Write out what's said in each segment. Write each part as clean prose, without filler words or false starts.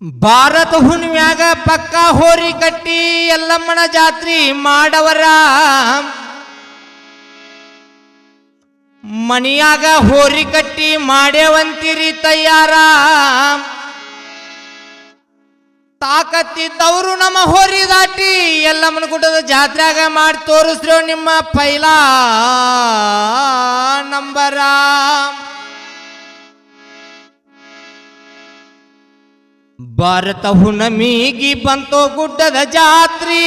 ಭಾರತ ಹುಣ್ಮ್ಯಾಗ ಪಕ್ಕ ಹೋರಿ ಕಟ್ಟಿ ಎಲ್ಲಮ್ಮನ ಜಾತ್ರಿ ಮಾಡವರ ಮನಿಯಾಗ ಹೋರಿ ಕಟ್ಟಿ ಮಾಡ್ಯವಂತಿರಿ ತಯ್ಯಾರ ತಾಕತ್ತಿದ್ದವರು ನಮ್ಮ ಹೋರಿ ದಾಟಿ ಎಲ್ಲಮ್ಮನ ಗುಡ್ಡದ ಜಾತ್ರೆಯಾಗ ಮಾಡಿ ತೋರಿಸ್ರು ನಿಮ್ಮ ಪೈಲಾ ನಂಬರ ಭಾರತ ಹುಣ್ಣಿಮೆಗೆ ಬಂತೋ ಗುಡ್ಡದ ಜಾತ್ರಿ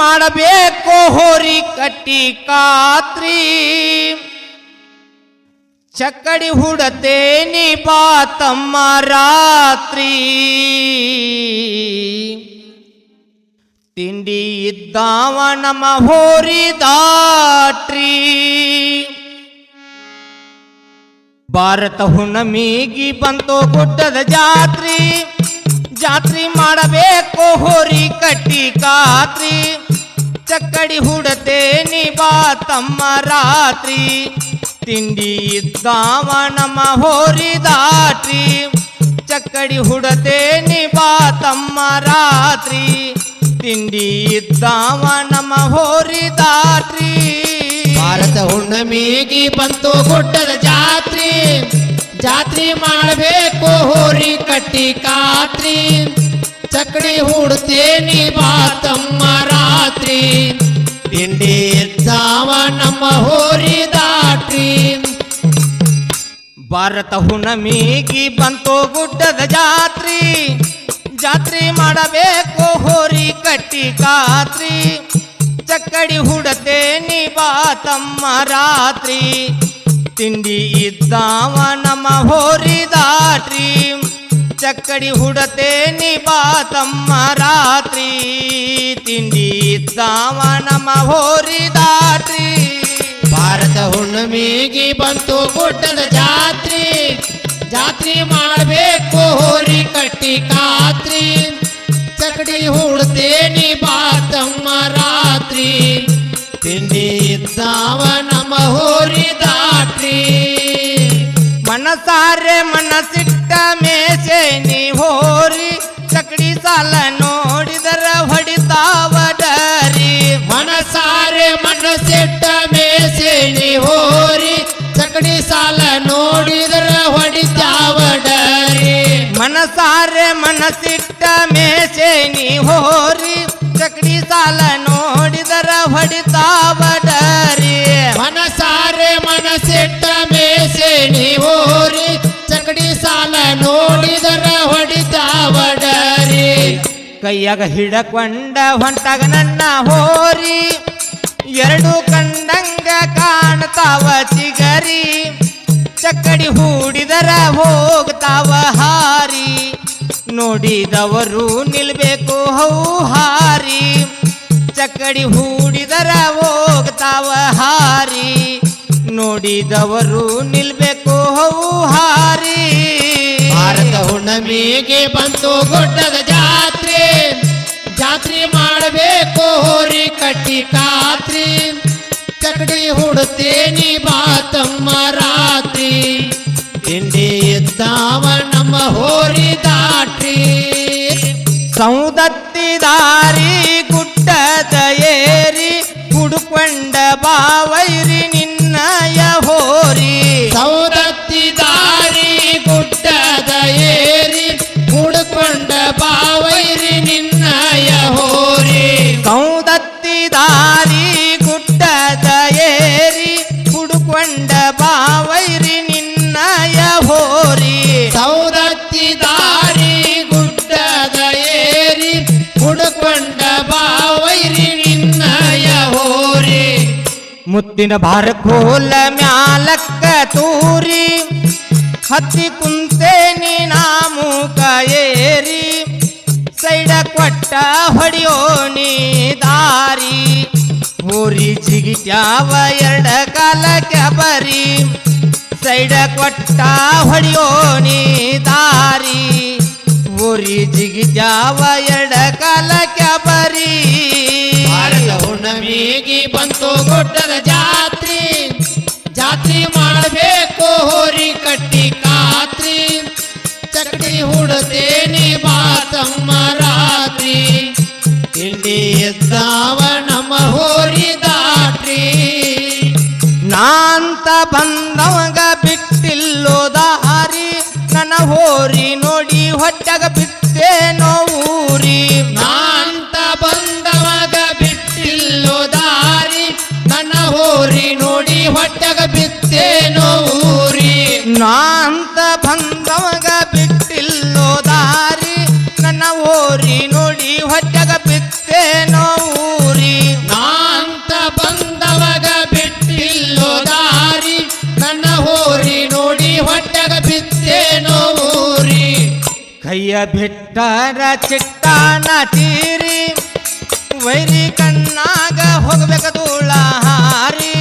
ಮಾಡಬೇಕು ಹೋರಿ ಕಟ್ಟಿ ಕಾತ್ರಿ ಚಕ್ಕಡಿ ಹುಡತೇನಿ ಬಾ ತಮ್ಮ ರಾತ್ರಿ ತಿಂಡಿ ಇದ್ದಾವ ನಮ್ಮ ಹೋರಿ ದಾಟ್ರಿ ಭಾರತ ಹುಣ್ಣಿಮೆಗೆ ಬಂತೋ ಗುಡ್ಡದ ಜಾತ್ರಿ ಮಾಡಬೇಕು ಹೋರಿ ಕಟ್ಟಿ ಕಾತ್ರಿ ಚಕ್ಕಡಿ ಹುಡತೇನಿ ಬಾ ತಮ್ಮ ರಾತ್ರಿ ತಿಂಡಿ ಇದ್ದಾವ ನಮ್ಮ ಹೋರಿ ದಾಟ್ರಿ ಚಕ್ಕಡಿ ಹುಡತೇನಿ ಬಾ ತಮ್ಮ ರಾತ್ರಿ ತಿಂಡಿ ಇದ್ದಾವ ನಮ್ಮ ಹೋರಿ ದಾಟ್ರಿ ಭಾರತ ಹುಣ್ಣಿಮೆಗೆ ಬಂತು ಗುಡ್ಡದ ಜಾತ್ರಿ ಮಾಡಬೇಕು ಹೋರಿ ಕಟ್ಟಿ ಕಾತ್ರಿ ಚಕ್ಕಡಿ ಹುಡ್ತೇನಿ ಬಾ ತಮ್ಮ ರಾತ್ರಿ ತಿಂಡಿ ಇದ್ದಾವ ನಮ್ಮ ಹೋರಿ ದಾಟ್ರಿ ಭಾರತ ಹುಣ್ಣಿಮೆಗೆ ಬಂತು ಗುಡ್ಡದ ಜಾತ್ರಿ ಮಾಡಬೇಕು ಹೋರಿ ಕಟ್ಟಿ ಕಾತ್ರಿ ಚಕ್ಕಡಿ ಹುಡತೇನಿ ಬಾ ತಮ್ಮ ರಾತ್ರಿ ತಿಂಡಿ ಇದ್ದಾವ ನಮ್ಮ ಹೋರಿ ದಾಟ್ರಿ ಚಕ್ಕಡಿ ಹುಡತೇನಿ ಬಾ ತಮ್ಮ ರಾತ್ರಿ ತಿಂಡಿ ಇದ್ದಾವ ನಮ್ಮ ಹೋರಿ ದಾಟ್ರಿ ಭಾರತ ಹುಣ್ಣಿಮೆಗೆ ಬಂತು ಗುಡ್ಡದ ಜಾತ್ರಿ ಮಾಡಬೇಕು ಹೋರಿ ಕಟ್ಟಿ ಕಾತ್ರಿ ಚಕ್ಕಡಿ ಹುಡ್ತೇನಿ ಬಾ ತಮ್ಮ ರಾತ್ರಿ ತಿಂಡಿ ಇದ್ದಾವ ನಮ್ಮ ಹೋರಿ ದಾಟ್ರಿ ಮನಸಾರೆ ಮನಸ್ಸಿಟ್ಟ ಮೇಸೇನಿ ಹೋರಿ ಚಕ್ಕಡಿ ಸಾಲ ನೋಡಿದರ ಹೊಡಿತಾವ ಡರಿ ಮನಸಾರೆ ಮನಸ್ಸಿಟ್ಟ ಮೇಸೇನಿ ಹೋರಿ ಚಕ್ಕಡಿ ಸಾಲ ನೋಡಿದರ ಹೊಡಿತಾವ ಡರಿ ಮನಸಾರೆ ಮನಸ್ಸಿಟ್ಟ ಮೇಸೇನಿ ಹೋರಿ ಚಕ್ಕಡಿ ಸಾಲ ನೋಡಿದರ ಹೊಡಿತಾವ ಡರಿ ಮನಸಾರೆ ಮನಸ್ಸಿಟ್ಟ ಮೇಸೇನಿ ಹೋರಿ ಚಕ್ಕಡಿ ಸಾಲ ನೋಡಿದರ ಹೊಡಿತಾವ ಡರಿ ಕೈಯಾಗ ಹಿಡಕೊಂಡ ಹೊಂಟಾಗ ನನ್ನ ಹೋರಿ ಎರಡು ಕಂಡಂಗ ಕಾಣ್ತಾವ ಚಿಗರಿ ಚಕ್ಕಡಿ ಹೂಡಿದರ ಹೋಗ್ತಾವ ಹಾರಿ ನೋಡಿದವರು ನಿಲ್ಬೇಕು ಹೌಹಾರಿ ಚಕ್ಕಡಿ ಹೂಡಿದರ ಹೋಗ್ತಾವ ಹಾರಿ ನೋಡಿದವರು ನಿಲ್ಬೇಕು ಹೌಹಾರಿ ಭಾರತ ಹುಣ್ಣಿಮೆಗೆ ಬಂತು ಗುಡ್ಡದ ಜಾತ್ರಿ ಮಾಡಬೇಕು ಹೋರಿ ಕಟ್ಟಿ ಕಾತ್ರಿ ಚಕ್ಕಡಿ ಹುಡ್ತೇನಿ ಬಾ ತಮ್ಮ ರಾತ್ರಿ ತಿಂಡಿ ಇದ್ದಾವ ನಮ್ಮ ಹೋರಿ ದಾಟ್ರಿ ಸೌದತ್ತಿ ದಾರಿ ಗುಡ್ಡದ ಏರಿ ಹುಡುಕೊಂಡ ಬಾವೈರಿ ನಿನ್ನಯ ಹೋರಿ ಸೌದತ್ತಿ ದಾರಿ ಗುಡ್ಡದ ಏರಿ ಹುಡುಕೊಂಡ ಬಾವೈರಿ ನಿನ್ನಯ ಹೋರಿ ಸೌದತ್ತಿ ದಾರಿ ಗುಡ್ಡದ ಏರಿ ಹುಡುಕೊಂಡ ಬಾವೈರಿ ನಿನ್ನಯ ಹೋರಿ ಸೌದತ್ತಿ ದಾರಿ ಗುಡ್ಡದ ಏರಿ ಹುಡುಕೊಂಡ ಬಾವೈರಿ ನಿನ್ನಯ ಹೋರಿ ಮುತ್ತಿನ ಭಾರಕೋಲ ಮ್ಯಾಲಕ್ಕ ತೂರಿ ಹತ್ತಿ ಕುಂತೇನಿ ನಾಮುಕ ಏರಿ ಸೈಡ ಕೊಟ್ಟ ಹೊಡಿಯೋನಿ ದಾರಿ ಹೋರಿ ಜಿಗಿಟ್ಯಾವ ಎರಡ ಕಾಲಕ್ಕೆ ಬರಿ ಸೈಡ ಕೊಟ್ಟ ಹೊಡಿಯೋನಿ ದಾರಿ ಹೋರಿ ಜಿಗಿಟ್ಯಾವ ಎರಡ ಕಾಲಕ್ಕೆ ಬರಿ ಭಾರತ ಹುಣ್ಣಿಮೆಗೆ ಬಂತು ಗುಡ್ಡದ ಜಾತ್ರಿ ಮಾಡಬೇಕು ಹೋರಿ ಕಟ್ಟಿ ಕಾತ್ರಿ ನಾಂತ ಬಂದವಾಗ ಬಿಟ್ಟಿಲ್ಲೋ ದಾರಿ ನನ್ನ ಹೋರಿ ನೋಡಿ ಹೊಟ್ಟೆಗ ಬಿತ್ತೇನೋ ಊರಿ ನಾಂತ ಬಂದವಾಗ ಬಿಟ್ಟಿಲ್ಲೋ ದಾರಿ ನನ್ನ ಹೋರಿ ನೋಡಿ ಹೊಟ್ಟೆಗ ಬಿತ್ತೇನೋ ಊರಿ ನಾಂತ ಬಂದವಾಗ ಬಿಟ್ಟಿಲ್ಲೋ ದಾರಿ ನನ್ನ ಹೋರಿ ನೋಡಿ ಹೊಟ್ಟೆಗ ಬಿತ್ತೇನೋ ಊರಿ ನಾಂತ ಬಂದವಾಗ ಬಿಟ್ಟಿಲ್ಲೋ ದಾರಿ ನನ್ನ ಹೋರಿ ನೋಡಿ ಹೊಟ್ಟೆಗ ಬಿತ್ತೇನೋ ಊರಿ ಕೈಯ ಬಿಟ್ಟರ ಚಿಟ್ಟಾನ ತೀರಿ ವೈರಿ ಕಣ್ಣಾಗ ಹೋಗ್ಬೇಕ ಧೂಳ ಹಾರಿ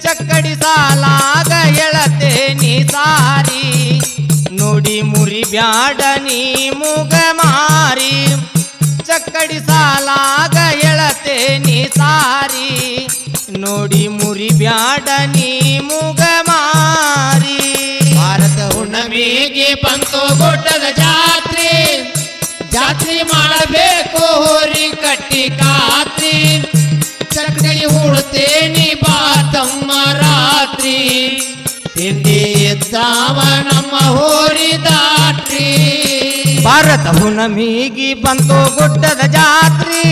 ಚಕ್ಕಡಿ ಸಾಲಾಗ ಎಳತೇನಿ ಸಾರಿ ನೋಡಿ ಮುರಿ ಬ್ಯಾಡ ನೀ ಮುಗ ಮಾರಿ ಚಕ್ಕಡಿ ಸಾಲಾಗ ಎಳತೇನಿ ಸಾರಿ ನೋಡಿ ಮುರಿ ಬ್ಯಾಡ ನೀ ಮುಗ ಮಾರಿ ಭಾರತ ಹುಣ್ಣಿಮೆಗೆ ಬಂತು ಗುಡ್ಡದ ಜಾತ್ರೆ ಜಾತ್ರೆ ಮಾಡಬೇಕು ಹೋರಿ ಕಟ್ಟಿ ಕಾತ್ರಿ ಚಕ್ಕಡಿ ಹುಡ್ತೇನಿ ಬಾತಮ್ಮ ರಾತ್ರಿ ತಿಂಡಿ ಎದ್ದಾವ ನಮ್ಮ ಹೋರಿ ದಾಟ್ರಿ ಭಾರತ ಹುಣ್ಣಿಮೆಗೆ ಬಂತು ಗುಡ್ಡದ ಜಾತ್ರಿ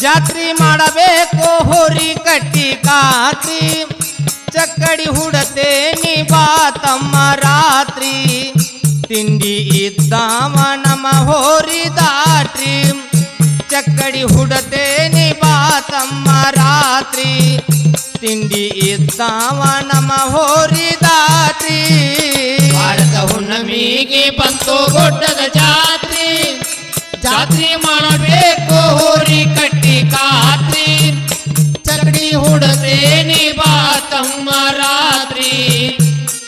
ಜಾತ್ರೆ ಮಾಡಬೇಕು ಹೋರಿ ಕಟ್ಟಿ ಕಾತ್ರಿ ಚಕ್ಕಡಿ ಹುಡತೇನಿ ಬಾತಮ್ಮ ರಾತ್ರಿ ತಿಂಡಿ ಇದ್ದಾವ ನಮ್ಮ ಹೋರಿ ದಾಟ್ರಿ ಚಕ್ಕಡಿ ಹುಡತೇನಿ ಬಾತಮ್ಮ ರಾತ್ರಿ ತಿಂಡಿ ಇದ್ದಾವ ನಮ್ಮ ಹೋರಿ ದಾಟ್ರಿ ಭಾರತ ಹುಣ್ಣಿಮೆಗೆ ಬಂತು ಗುಡ್ಡದ ಜಾತ್ರೆ ಜಾತ್ರೆ ಮಾಡಬೇಕು ಹೋರಿ ಕಟ್ಟಿ ಕಾತ್ರಿ ಚಕ್ಕಡಿ ಹುಡತೇನಿ ಬಾತಮ್ಮ ರಾತ್ರಿ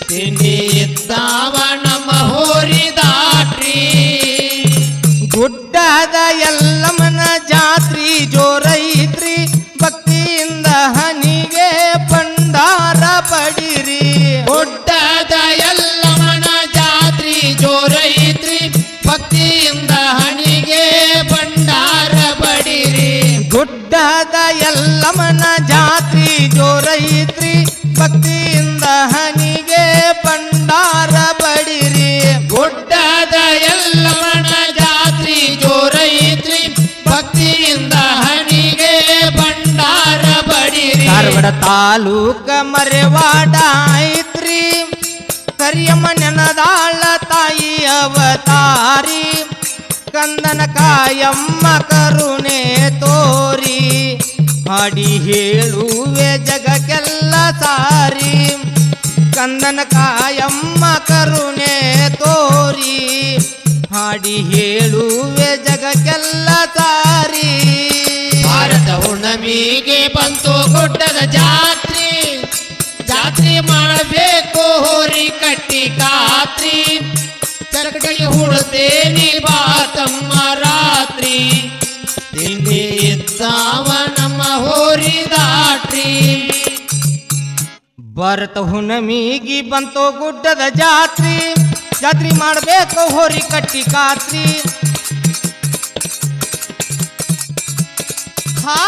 ತಿಂಡಿ ಇದ್ದಾವ ನಮ್ಮ ಹೋರಿ ದಾಟ್ರಿ ಗುಡ್ಡದ ಎಲ್ಲಮ್ಮನ ಜಾತ್ರಿ ಜೋರೈತ್ರಿ ಭಕ್ತಿಯಿಂದ ಹನಿಗೆ ಭಂಡಾರ ಪಡಿರಿ ಗುಡ್ಡದ ಎಲ್ಲಮ್ಮನ ಜಾತ್ರಿ ಜೋರೈತ್ರಿ ಭಕ್ತಿಯಿಂದ ಹಣಿಗೆ ಭಂಡಾರ ಬಡಿರಿ ಗುಡ್ಡದ ಎಲ್ಲಮ್ಮನ ಜಾತ್ರಿ ಜೋರೈತ್ರಿ ಭಕ್ತಿಯಿಂದ ಹನಿಗೆ ಭಂಡಾರ ಬಡಿರಿ ಗುಡ್ಡದ ಎಲ್ಲಮ್ಮನ ಜಾತ್ರಿ ಜೋರೈತ್ರಿ ಭಕ್ತಿಯಿಂದ ಹಣಿಗೆ ಭಂಡಾರ ಬಡಿರಿ ಧಾರವಾಡ ತಾಲೂಕ ಮರೆವಾಡ ಐತ್ರಿ ಕರಿಯಮ್ಮ ನೆನದಾಳ ತಾಯಿ ಅವತಾರಿ ಕಂದನ ಕಾಯಮ್ಮ ಕರುಣೆ ತೋರಿ ಹಾಡಿ ಹೇಳುವೆ ಜಗಕ್ಕೆಲ್ಲ ಸಾರಿ ಕಂದನ ಕಾಯಮ್ಮ ಕರುಣೆ ತೋರಿ ಹಾಡಿ ಹೇಳುವೆ ಜಗಕ್ಕೆಲ್ಲ ಸಾರಿ ಭಾರತ ಹುಣ್ಣಿಮೆಗೆ ಬಂತು ಗುಡ್ಡದ ಜಾತ್ರೆ ಜಾತ್ರೆ ಮಾಡಬೇಕು ಹೋರಿ ಕಟ್ಟಿ ಕಾತ್ರಿ ಚಕ್ಕಡಿ ಹುಡ್ತೇನಿ ಬಾತಮ್ಮ ರಾತ್ರಿ ತಿಂಡಿ ಇದ್ದಾವ ನಮ್ಮ ಹೋರಿ ದಾಟ್ರಿ ಭಾರತ ಹುಣ್ಣಿಮೆಗೆ ಬಂತು ಗುಡ್ಡದ ಜಾತ್ರಿ ಜಾತ್ರೆ ಮಾಡಬೇಕು ಹೋರಿ ಕಟ್ಟಿ ಕಾತ್ರಿ ಹಾ